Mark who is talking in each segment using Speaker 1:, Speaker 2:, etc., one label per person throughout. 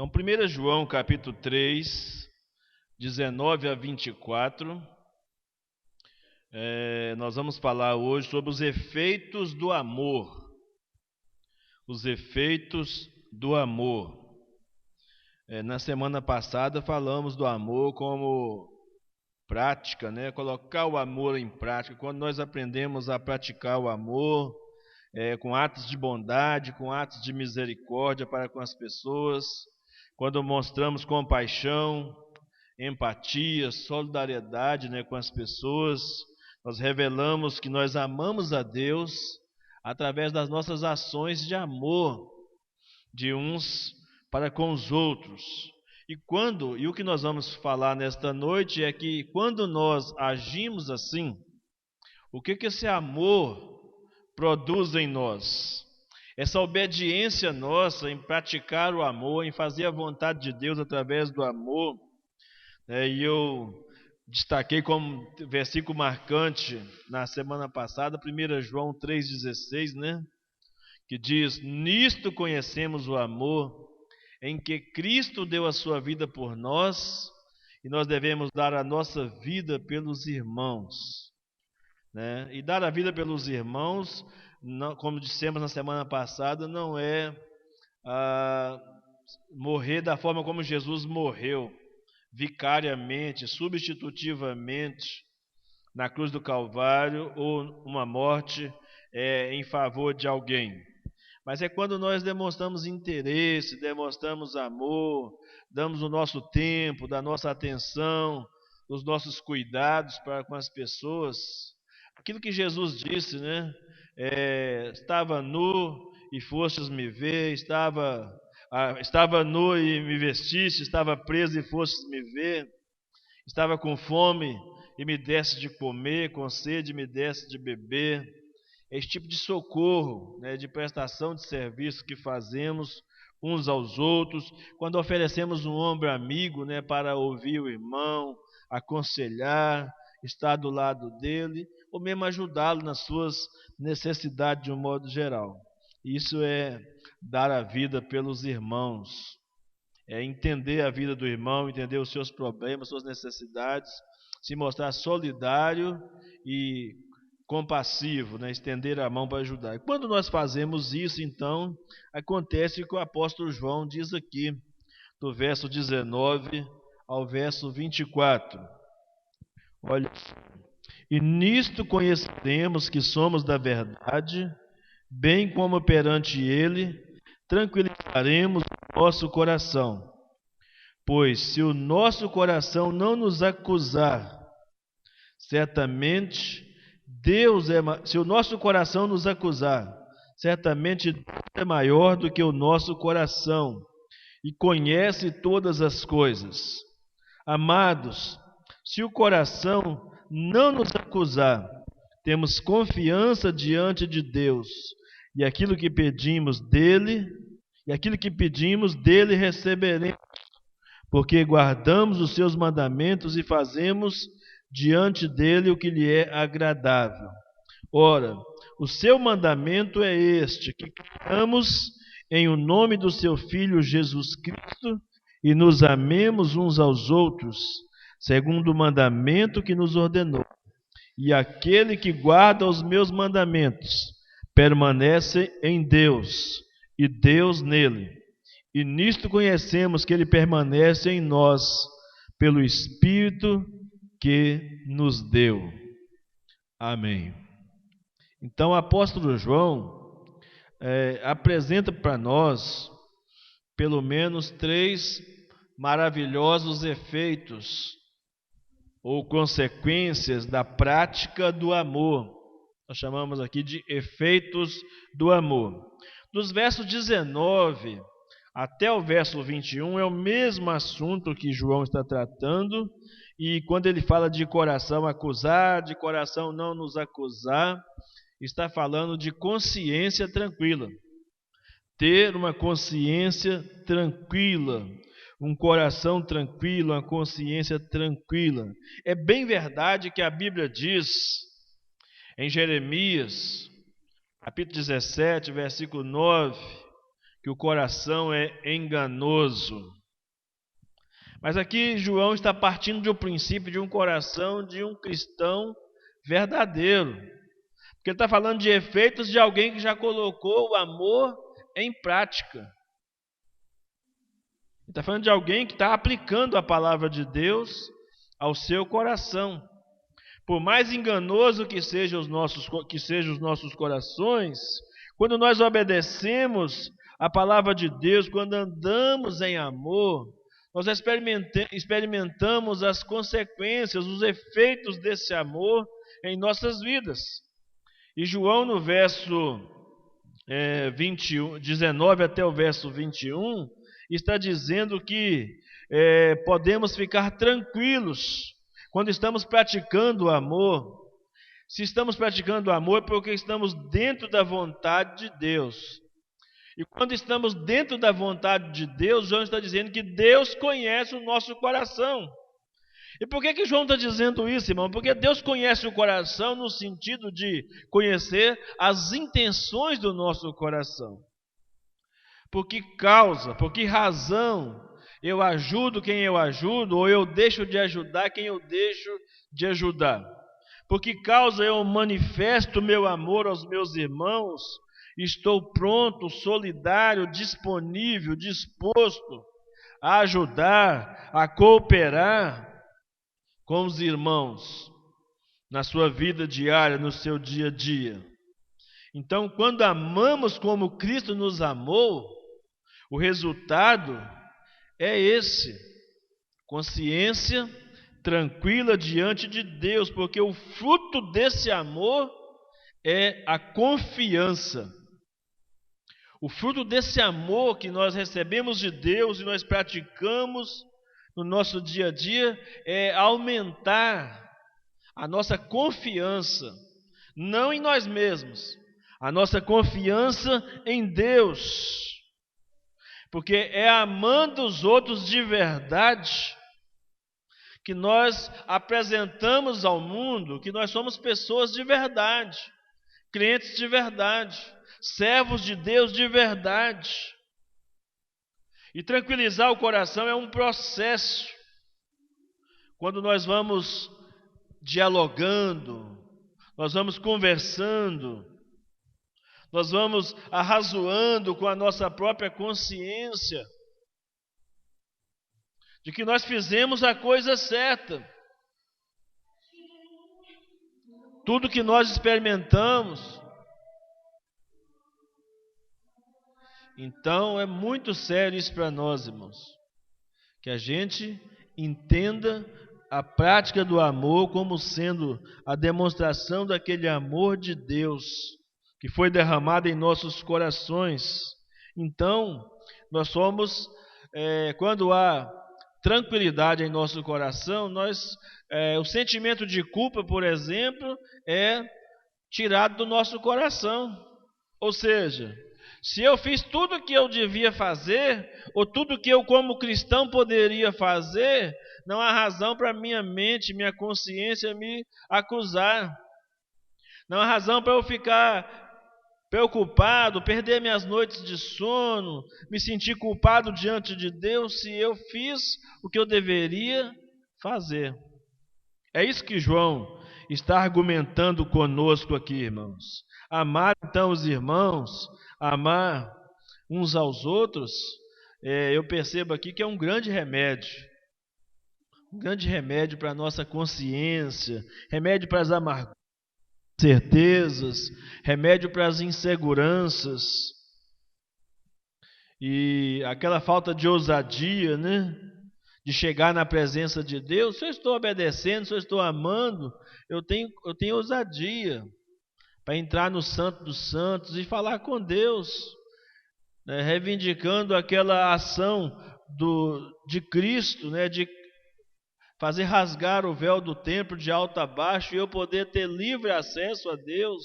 Speaker 1: Então, 1 João capítulo 3, 19 a 24, nós vamos falar hoje sobre os efeitos do amor. Os efeitos do amor. Na semana passada falamos do amor como prática, colocar o amor em prática. Quando nós aprendemos a praticar o amor, com atos de bondade, com atos de misericórdia para com as pessoas, quando mostramos compaixão, empatia, solidariedade com as pessoas, nós revelamos que nós amamos a Deus através das nossas ações de amor de uns para com os outros. E o que nós vamos falar nesta noite é que quando nós agimos assim, o que esse amor produz em nós? Essa obediência nossa em praticar o amor, em fazer a vontade de Deus através do amor, e eu destaquei como versículo marcante na semana passada, 1 João 3,16, que diz: nisto conhecemos o amor, em que Cristo deu a sua vida por nós, e nós devemos dar a nossa vida pelos irmãos. E dar a vida pelos irmãos, não, como dissemos na semana passada, não é morrer da forma como Jesus morreu, vicariamente, substitutivamente, na cruz do Calvário, ou uma morte em favor de alguém. Mas é quando nós demonstramos interesse, demonstramos amor, damos o nosso tempo, da nossa atenção, os nossos cuidados para com as pessoas. Aquilo que Jesus disse, estava nu e fostes me ver, estava nu e me vestiste, estava preso e fostes me ver, estava com fome e me deste de comer, com sede e me deste de beber. Esse tipo de socorro, de prestação de serviço que fazemos uns aos outros, quando oferecemos um ombro amigo, para ouvir o irmão, aconselhar, estar do lado dele, ou mesmo ajudá-lo nas suas necessidades de um modo geral. Isso é dar a vida pelos irmãos, é entender a vida do irmão, entender os seus problemas, suas necessidades, se mostrar solidário e compassivo, estender a mão para ajudar. E quando nós fazemos isso, então, acontece o que o apóstolo João diz aqui, do verso 19 ao verso 24. Olha, e nisto conhecemos que somos da verdade, bem como perante ele tranquilizaremos o nosso coração. Pois se o nosso coração não nos acusar, certamente se o nosso coração nos acusar, certamente Deus é maior do que o nosso coração e conhece todas as coisas. Amados, se o coração não nos acusar, temos confiança diante de Deus, e aquilo que pedimos dele receberemos, porque guardamos os seus mandamentos e fazemos diante dele o que lhe é agradável. Ora, o seu mandamento é este, que creiamos em o nome do seu Filho Jesus Cristo e nos amemos uns aos outros, segundo o mandamento que nos ordenou. E aquele que guarda os meus mandamentos permanece em Deus, e Deus nele. E nisto conhecemos que ele permanece em nós, pelo Espírito que nos deu. Amém. Então o apóstolo João apresenta para nós pelo menos 3 maravilhosos efeitos ou consequências da prática do amor. Nós chamamos aqui de efeitos do amor. Dos versos 19 até o verso 21 é o mesmo assunto que João está tratando, e quando ele fala de coração acusar, de coração não nos acusar, está falando de consciência tranquila. Ter uma consciência tranquila, um coração tranquilo, uma consciência tranquila. É bem verdade que a Bíblia diz em Jeremias, capítulo 17, versículo 9, que o coração é enganoso. Mas aqui João está partindo do princípio de um coração de um cristão verdadeiro. Porque ele está falando de efeitos de alguém que já colocou o amor em prática. Ele está falando de alguém que está aplicando a palavra de Deus ao seu coração. Por mais enganoso que sejam os nossos corações, quando nós obedecemos a palavra de Deus, quando andamos em amor, nós experimentamos as consequências, os efeitos desse amor em nossas vidas. E João, no verso 19 até o verso 21, está dizendo que podemos ficar tranquilos quando estamos praticando o amor. Se estamos praticando o amor, é porque estamos dentro da vontade de Deus. E quando estamos dentro da vontade de Deus, João está dizendo que Deus conhece o nosso coração. E por que João está dizendo isso, irmão? Porque Deus conhece o coração no sentido de conhecer as intenções do nosso coração. Por que causa, por que razão eu ajudo quem eu ajudo, ou eu deixo de ajudar quem eu deixo de ajudar? Por que causa eu manifesto meu amor aos meus irmãos? Estou pronto, solidário, disponível, disposto a ajudar, a cooperar com os irmãos na sua vida diária, no seu dia a dia. Então, quando amamos como Cristo nos amou, o resultado é esse: consciência tranquila diante de Deus, porque o fruto desse amor é a confiança. O fruto desse amor que nós recebemos de Deus e nós praticamos no nosso dia a dia é aumentar a nossa confiança, não em nós mesmos, a nossa confiança em Deus. Porque é amando os outros de verdade que nós apresentamos ao mundo que nós somos pessoas de verdade, crentes de verdade, servos de Deus de verdade. E tranquilizar o coração é um processo. Quando nós vamos dialogando, nós vamos conversando, nós vamos arrazoando com a nossa própria consciência de que nós fizemos a coisa certa. Tudo que nós experimentamos. Então é muito sério isso para nós, irmãos, que a gente entenda a prática do amor como sendo a demonstração daquele amor de Deus que foi derramado em nossos corações. Então, nós somos, quando há tranquilidade em nosso coração, o sentimento de culpa, por exemplo, é tirado do nosso coração. Ou seja, se eu fiz tudo o que eu devia fazer, ou tudo o que eu como cristão poderia fazer, não há razão para minha mente, minha consciência me acusar. Não há razão para eu ficar preocupado, perder minhas noites de sono, me sentir culpado diante de Deus se eu fiz o que eu deveria fazer. É isso que João está argumentando conosco aqui, irmãos. Amar então os irmãos, amar uns aos outros, eu percebo aqui que é um grande remédio. Um grande remédio para a nossa consciência, remédio para as amarguras, certezas, remédio para as inseguranças e aquela falta de ousadia, né? De chegar na presença de Deus. Se eu estou obedecendo, se eu estou amando, eu tenho ousadia para entrar no Santo dos Santos e falar com Deus, né? Reivindicando aquela ação de Cristo, né? De fazer rasgar o véu do templo de alto a baixo e eu poder ter livre acesso a Deus,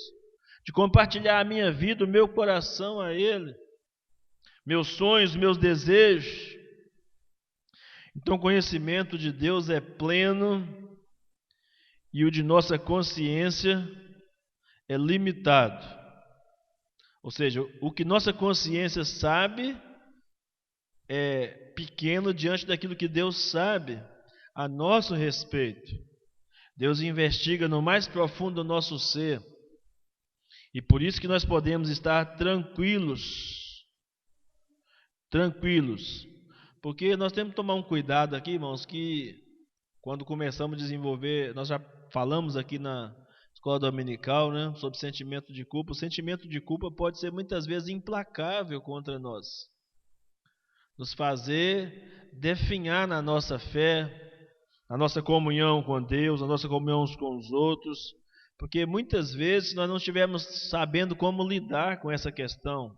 Speaker 1: de compartilhar a minha vida, o meu coração a Ele, meus sonhos, meus desejos. Então o conhecimento de Deus é pleno e o de nossa consciência é limitado. Ou seja, o que nossa consciência sabe é pequeno diante daquilo que Deus sabe a nosso respeito. Deus investiga no mais profundo do nosso ser. E por isso que nós podemos estar tranquilos. Tranquilos. Porque nós temos que tomar um cuidado aqui, irmãos, que quando começamos a desenvolver, nós já falamos aqui na escola dominical, né, sobre sentimento de culpa. O sentimento de culpa pode ser muitas vezes implacável contra nós. Nos fazer definhar na nossa fé, na nossa comunhão com Deus, na nossa comunhão uns com os outros, porque muitas vezes nós não estivermos sabendo como lidar com essa questão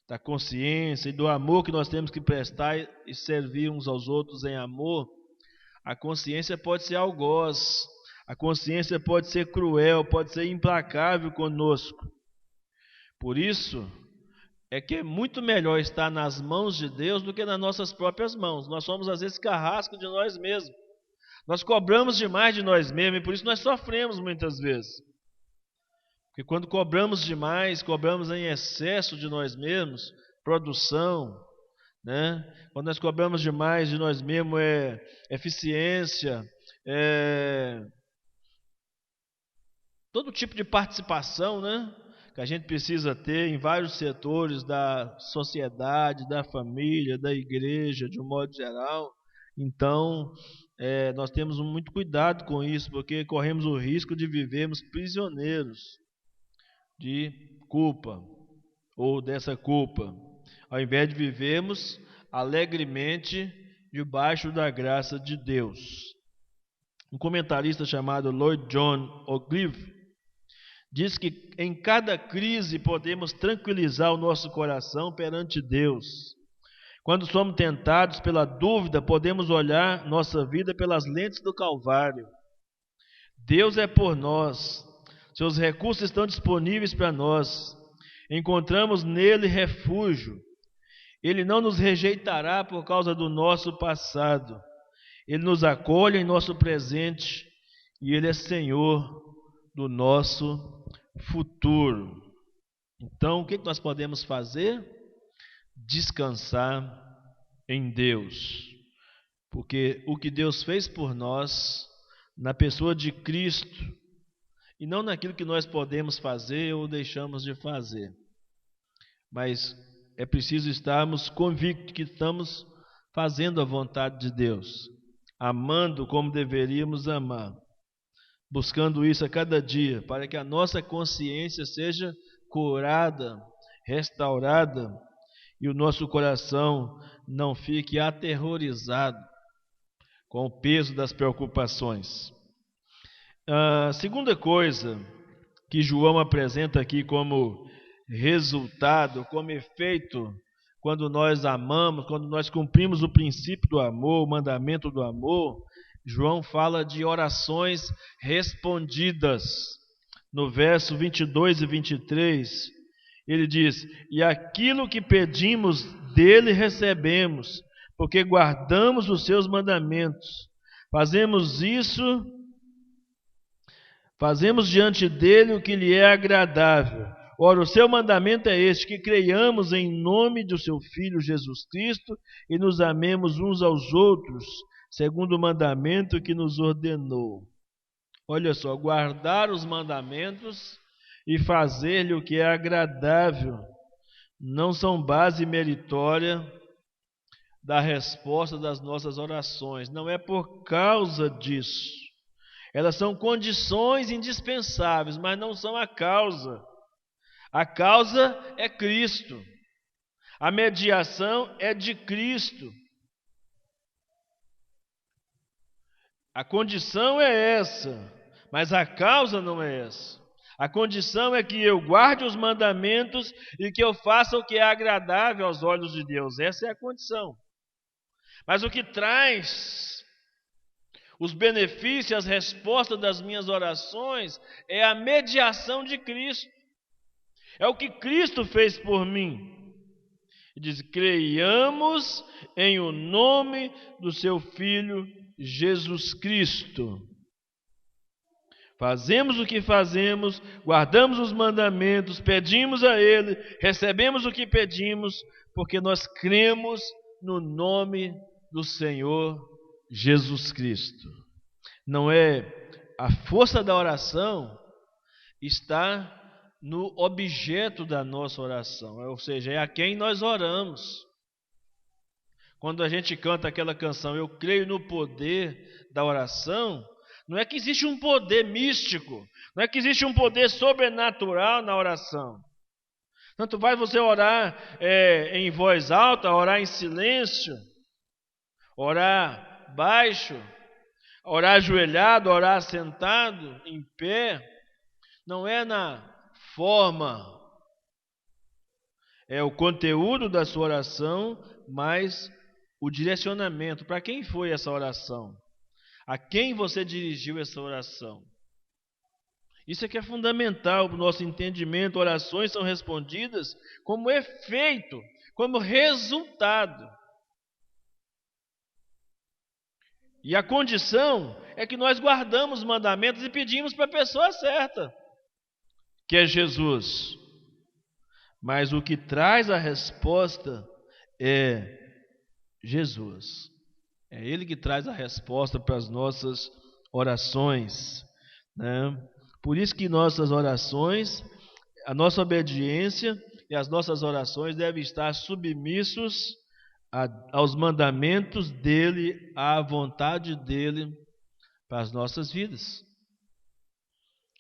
Speaker 1: da consciência e do amor que nós temos que prestar e servir uns aos outros em amor. A consciência pode ser algoz, a consciência pode ser cruel, pode ser implacável conosco. Por isso é que é muito melhor estar nas mãos de Deus do que nas nossas próprias mãos. Nós somos às vezes carrasco de nós mesmos. Nós cobramos demais de nós mesmos e por isso nós sofremos muitas vezes. Porque quando cobramos demais, cobramos em excesso de nós mesmos, produção, né? Quando nós cobramos demais de nós mesmos, eficiência, todo tipo de participação, né, que a gente precisa ter em vários setores da sociedade, da família, da igreja, de um modo geral. Então, nós temos muito cuidado com isso, porque corremos o risco de vivermos prisioneiros de culpa, ou dessa culpa, ao invés de vivermos alegremente debaixo da graça de Deus. Um comentarista chamado Lloyd John Ogilvie diz que em cada crise podemos tranquilizar o nosso coração perante Deus. Quando somos tentados pela dúvida, podemos olhar nossa vida pelas lentes do Calvário. Deus é por nós, seus recursos estão disponíveis para nós, encontramos nele refúgio. Ele não nos rejeitará por causa do nosso passado, ele nos acolhe em nosso presente e ele é Senhor do nosso futuro. Então, o que nós podemos fazer? Descansar em Deus, porque o que Deus fez por nós, na pessoa de Cristo, e não naquilo que nós podemos fazer ou deixamos de fazer, mas é preciso estarmos convictos que estamos fazendo a vontade de Deus, amando como deveríamos amar, buscando isso a cada dia, para que a nossa consciência seja curada, restaurada, e o nosso coração não fique aterrorizado com o peso das preocupações. A segunda coisa que João apresenta aqui como resultado, como efeito, quando nós amamos, quando nós cumprimos o princípio do amor, o mandamento do amor, João fala de orações respondidas. No verso 22 e 23, ele diz: e aquilo que pedimos dele recebemos, porque guardamos os seus mandamentos. Fazemos diante dele o que lhe é agradável. Ora, o seu mandamento é este, que creiamos em nome do seu Filho Jesus Cristo e nos amemos uns aos outros, segundo o mandamento que nos ordenou. Olha só, guardar os mandamentos e fazer-lhe o que é agradável não são base meritória da resposta das nossas orações. Não é por causa disso. Elas são condições indispensáveis, mas não são a causa. A causa é Cristo. A mediação é de Cristo. A condição é essa, mas a causa não é essa. A condição é que eu guarde os mandamentos e que eu faça o que é agradável aos olhos de Deus. Essa é a condição. Mas o que traz os benefícios, as respostas das minhas orações é a mediação de Cristo. É o que Cristo fez por mim. Ele diz: creiamos em o nome do seu Filho Jesus Cristo. Fazemos o que fazemos, guardamos os mandamentos, pedimos a Ele, recebemos o que pedimos, porque nós cremos no nome do Senhor Jesus Cristo. Não é a força da oração, está no objeto da nossa oração, ou seja, é a quem nós oramos. Quando a gente canta aquela canção, eu creio no poder da oração, não é que existe um poder místico, não é que existe um poder sobrenatural na oração. Tanto faz você orar em voz alta, orar em silêncio, orar baixo, orar ajoelhado, orar sentado, em pé. Não é na forma, é o conteúdo da sua oração, mas o direcionamento. Para quem foi essa oração? A quem você dirigiu essa oração? Isso é que é fundamental para o nosso entendimento. Orações são respondidas como efeito, como resultado. E a condição é que nós guardamos os mandamentos e pedimos para a pessoa certa, que é Jesus. Mas o que traz a resposta é Jesus. É Ele que traz a resposta para as nossas orações, né? Por isso que nossas orações, a nossa obediência e as nossas orações devem estar submissos aos mandamentos dEle, à vontade dEle para as nossas vidas.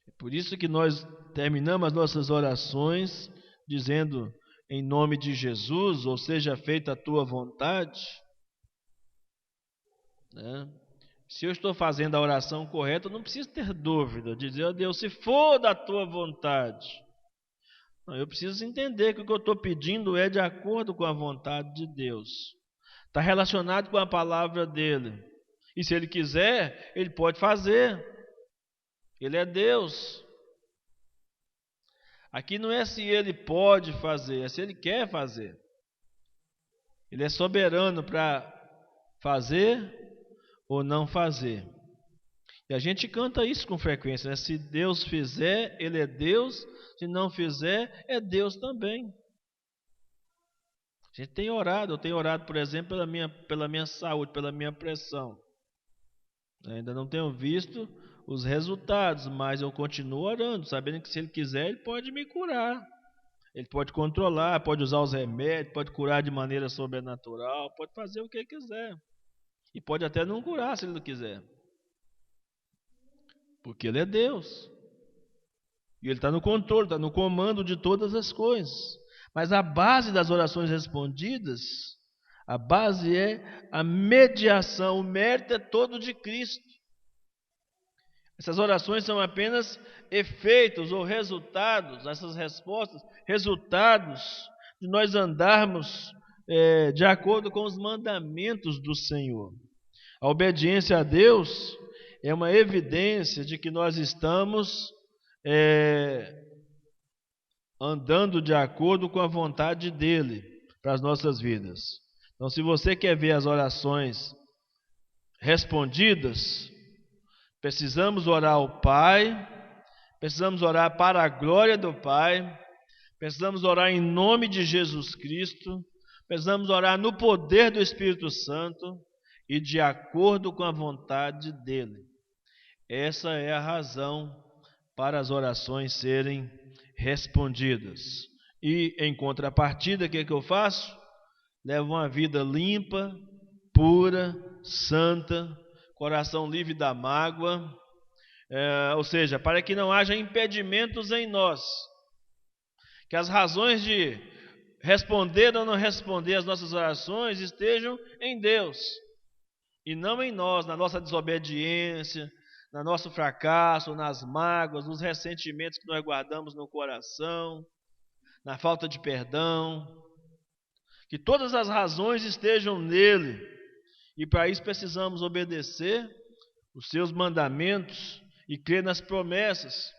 Speaker 1: É por isso que nós terminamos as nossas orações dizendo em nome de Jesus, ou seja feita a tua vontade, né? Se eu estou fazendo a oração correta, eu não preciso ter dúvida de dizer, ó Deus, se for da tua vontade. Não, eu preciso entender que o que eu estou pedindo é de acordo com a vontade de Deus. Está relacionado com a palavra dele. E se ele quiser, ele pode fazer. Ele é Deus. Aqui não é se ele pode fazer, é se ele quer fazer. Ele é soberano para fazer ou não fazer. E a gente canta isso com frequência, né? Se Deus fizer, Ele é Deus. Se não fizer, é Deus também. A gente tem orado, eu tenho orado, por exemplo, pela minha saúde, pela minha pressão. Ainda não tenho visto os resultados, mas eu continuo orando, sabendo que se Ele quiser, Ele pode me curar. Ele pode controlar, pode usar os remédios, pode curar de maneira sobrenatural, pode fazer o que Ele quiser. E pode até não curar se Ele não quiser. Porque Ele é Deus. E Ele está no controle, está no comando de todas as coisas. Mas a base das orações respondidas, a base é a mediação, o mérito é todo de Cristo. Essas orações são apenas efeitos ou resultados, essas respostas, resultados de nós andarmos de acordo com os mandamentos do Senhor. A obediência a Deus é uma evidência de que nós estamos andando de acordo com a vontade dEle para as nossas vidas. Então, se você quer ver as orações respondidas, precisamos orar ao Pai, precisamos orar para a glória do Pai, precisamos orar em nome de Jesus Cristo, precisamos orar no poder do Espírito Santo e de acordo com a vontade dEle. Essa é a razão para as orações serem respondidas. E em contrapartida, o que eu faço? Levo uma vida limpa, pura, santa, coração livre da mágoa, ou seja, para que não haja impedimentos em nós, que as razões de responder ou não responder às nossas orações estejam em Deus, e não em nós, na nossa desobediência, no nosso fracasso, nas mágoas, nos ressentimentos que nós guardamos no coração, na falta de perdão. Que todas as razões estejam nele. E para isso precisamos obedecer os seus mandamentos e crer nas promessas.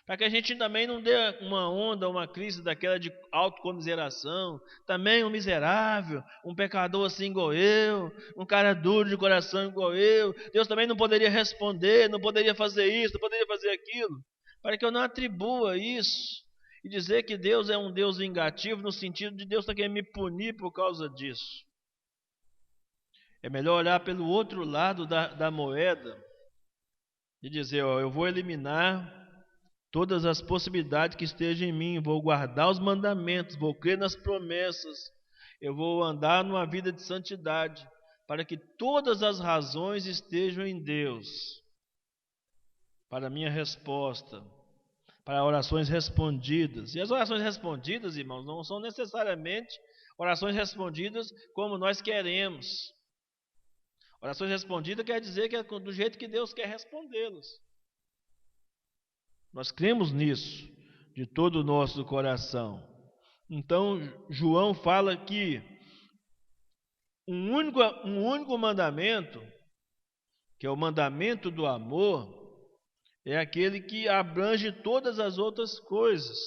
Speaker 1: Para que a gente também não dê uma onda, uma crise daquela de autocomiseração. Também um miserável, um pecador assim igual eu, um cara duro de coração igual eu. Deus também não poderia responder, não poderia fazer isso, não poderia fazer aquilo. Para que eu não atribua isso e dizer que Deus é um Deus vingativo, no sentido de Deus estar querendo me punir por causa disso. É melhor olhar pelo outro lado da moeda e dizer, ó, eu vou eliminar todas as possibilidades que estejam em mim, vou guardar os mandamentos, vou crer nas promessas, eu vou andar numa vida de santidade, para que todas as razões estejam em Deus, para a minha resposta, para orações respondidas. E as orações respondidas, irmãos, não são necessariamente orações respondidas como nós queremos. Orações respondidas quer dizer que é do jeito que Deus quer respondê-las. Nós cremos nisso de todo o nosso coração. Então, João fala que um único mandamento, que é o mandamento do amor, é aquele que abrange todas as outras coisas.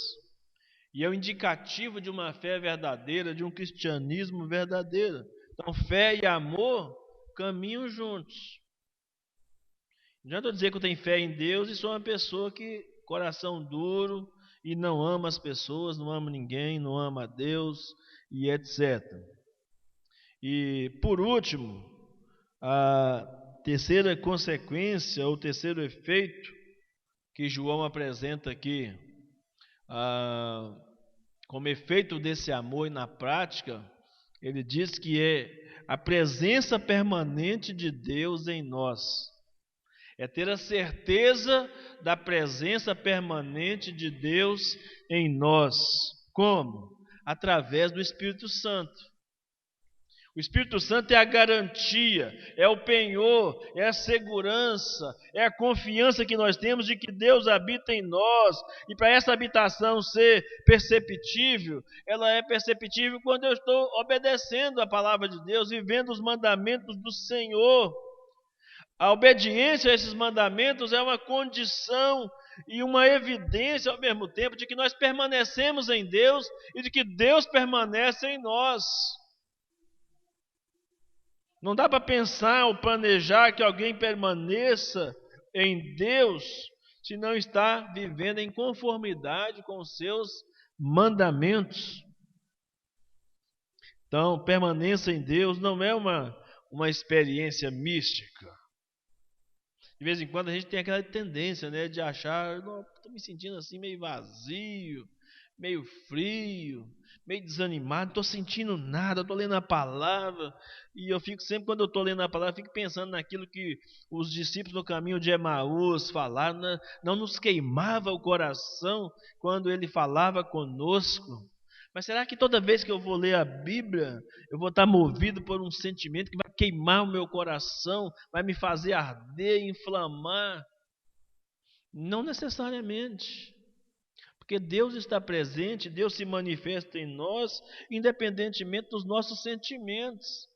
Speaker 1: E é o indicativo de uma fé verdadeira, de um cristianismo verdadeiro. Então, fé e amor caminham juntos. Não adianta eu dizer que eu tenho fé em Deus e sou uma pessoa que coração duro e não ama as pessoas, não ama ninguém, não ama a Deus e etc. E por último, a terceira consequência, ou terceiro efeito que João apresenta aqui, como efeito desse amor e na prática, ele diz que é a presença permanente de Deus em nós. É ter a certeza da presença permanente de Deus em nós. Como? Através do Espírito Santo. O Espírito Santo é a garantia, é o penhor, é a segurança, é a confiança que nós temos de que Deus habita em nós. E para essa habitação ser perceptível, ela é perceptível quando eu estou obedecendo a palavra de Deus, vivendo os mandamentos do Senhor. A obediência a esses mandamentos é uma condição e uma evidência ao mesmo tempo de que nós permanecemos em Deus e de que Deus permanece em nós. Não dá para pensar ou planejar que alguém permaneça em Deus se não está vivendo em conformidade com os seus mandamentos. Então, permanência em Deus não é uma experiência mística. De vez em quando a gente tem aquela tendência, né, de achar, estou me sentindo assim meio vazio, meio frio, meio desanimado, não estou sentindo nada, estou lendo a palavra, e eu fico sempre, quando eu estou lendo a palavra, fico pensando naquilo que os discípulos no caminho de Emaús falaram, né? Não nos queimava o coração quando ele falava conosco. Mas será que toda vez que eu vou ler a Bíblia, eu vou estar movido por um sentimento que vai queimar o meu coração, vai me fazer arder, inflamar? Não necessariamente. Porque Deus está presente, Deus se manifesta em nós, independentemente dos nossos sentimentos.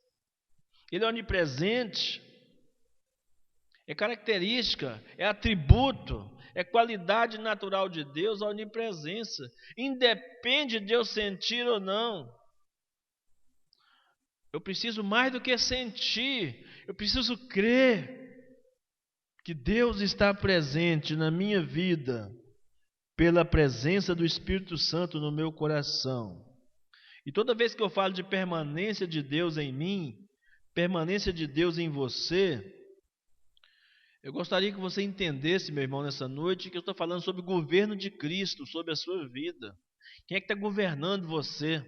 Speaker 1: Ele é onipresente, é característica, é atributo, é qualidade natural de Deus, a onipresença. Independe de eu sentir ou não. Eu preciso mais do que sentir, eu preciso crer que Deus está presente na minha vida, pela presença do Espírito Santo no meu coração. E toda vez que eu falo de permanência de Deus em mim, permanência de Deus em você, eu gostaria que você entendesse, meu irmão, nessa noite, que eu estou falando sobre o governo de Cristo, sobre a sua vida. Quem é que está governando você?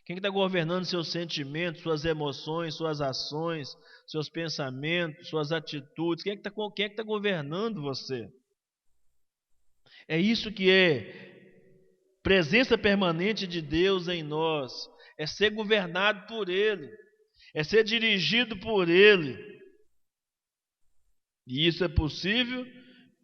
Speaker 1: Quem é que está governando seus sentimentos, suas emoções, suas ações, seus pensamentos, suas atitudes? Quem é que está governando você? É isso que é presença permanente de Deus em nós. É ser governado por Ele. É ser dirigido por Ele. E isso é possível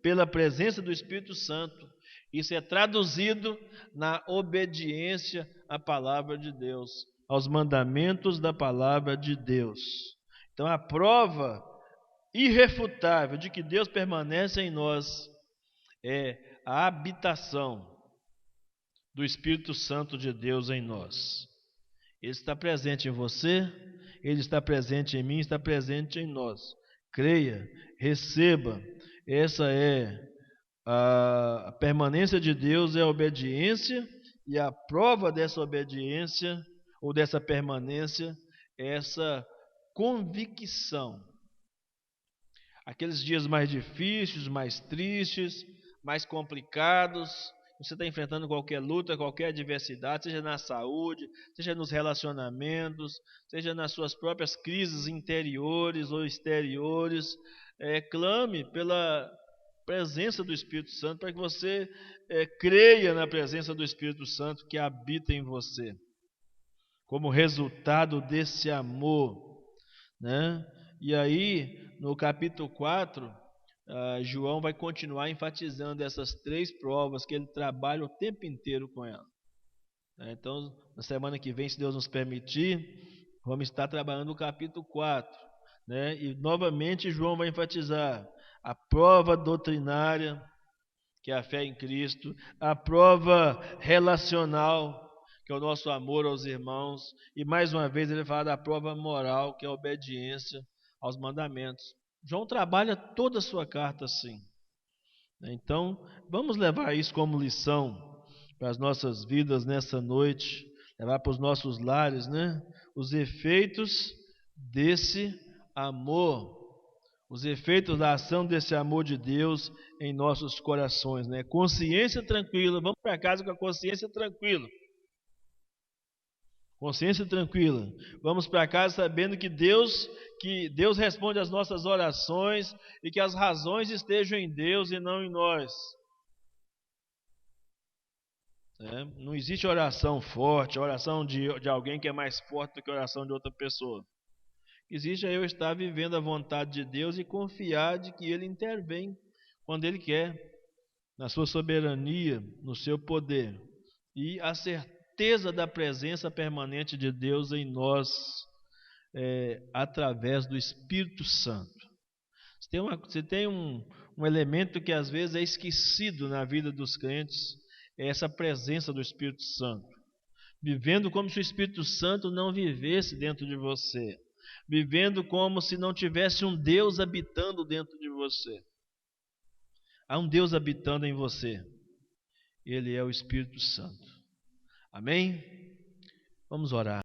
Speaker 1: pela presença do Espírito Santo. Isso é traduzido na obediência à palavra de Deus, aos mandamentos da palavra de Deus. Então, a prova irrefutável de que Deus permanece em nós é a habitação do Espírito Santo de Deus em nós. Ele está presente em você, ele está presente em mim, está presente em nós. Creia, receba. Essa é a permanência de Deus, é a obediência, e a prova dessa obediência ou dessa permanência é essa convicção. Aqueles dias mais difíceis, mais tristes, mais complicados, você está enfrentando qualquer luta, qualquer adversidade, seja na saúde, seja nos relacionamentos, seja nas suas próprias crises interiores ou exteriores, clame pela presença do Espírito Santo, para que você creia na presença do Espírito Santo que habita em você. Como resultado desse amor, né? E aí, no capítulo 4, João vai continuar enfatizando essas 3 provas que ele trabalha o tempo inteiro com ela. Então, na semana que vem, se Deus nos permitir, vamos estar trabalhando o capítulo 4. Né? E novamente João vai enfatizar a prova doutrinária, que é a fé em Cristo, a prova relacional, que é o nosso amor aos irmãos, e mais uma vez ele fala da prova moral, que é a obediência aos mandamentos. João trabalha toda a sua carta assim. Então, vamos levar isso como lição para as nossas vidas nessa noite, levar para os nossos lares, né? Os efeitos desse amor, os efeitos da ação desse amor de Deus em nossos corações, né? Consciência tranquila, vamos para casa com a consciência tranquila. Consciência tranquila. Vamos para casa sabendo que Deus responde às nossas orações e que as razões estejam em Deus e não em nós. Não existe oração forte, oração de alguém que é mais forte do que a oração de outra pessoa. Existe eu estar vivendo a vontade de Deus e confiar de que Ele intervém quando Ele quer, na sua soberania, no seu poder, e a certeza da presença permanente de Deus em nós, através do Espírito Santo. Você tem um elemento que às vezes é esquecido na vida dos crentes, é essa presença do Espírito Santo. Vivendo como se o Espírito Santo não vivesse dentro de você. Vivendo como se não tivesse um Deus habitando dentro de você. Há um Deus habitando em você. Ele é o Espírito Santo. Amém? Vamos orar.